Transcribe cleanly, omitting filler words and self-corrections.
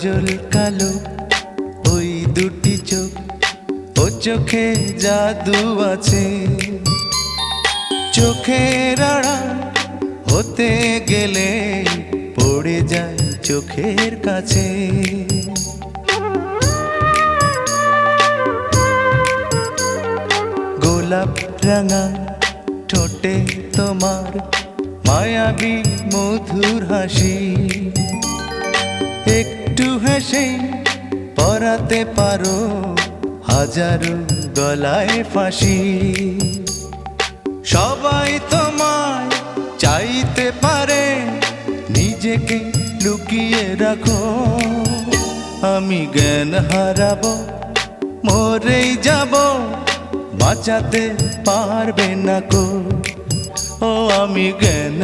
কাজল কালো ওই দুটি চোখ, ও চোখে জাদু আছে। চোখের আড়াল হতে গেলে পড়ে যায় চোখের কাছে। গোলাপ রাঙা ঠোঁটে তোমার মায়াবী মধুর হাসি, একটু হেসে পরাতে পারো হাজারো গলায় ফাঁসি। সবাই তোমায় চাইতে পারে, নিজেকে লুকিয়ে রাখো। আমি জ্ঞান হারাবো, মরেই যাব, বাঁচাতে পারবে না কো। ও আমি জ্ঞান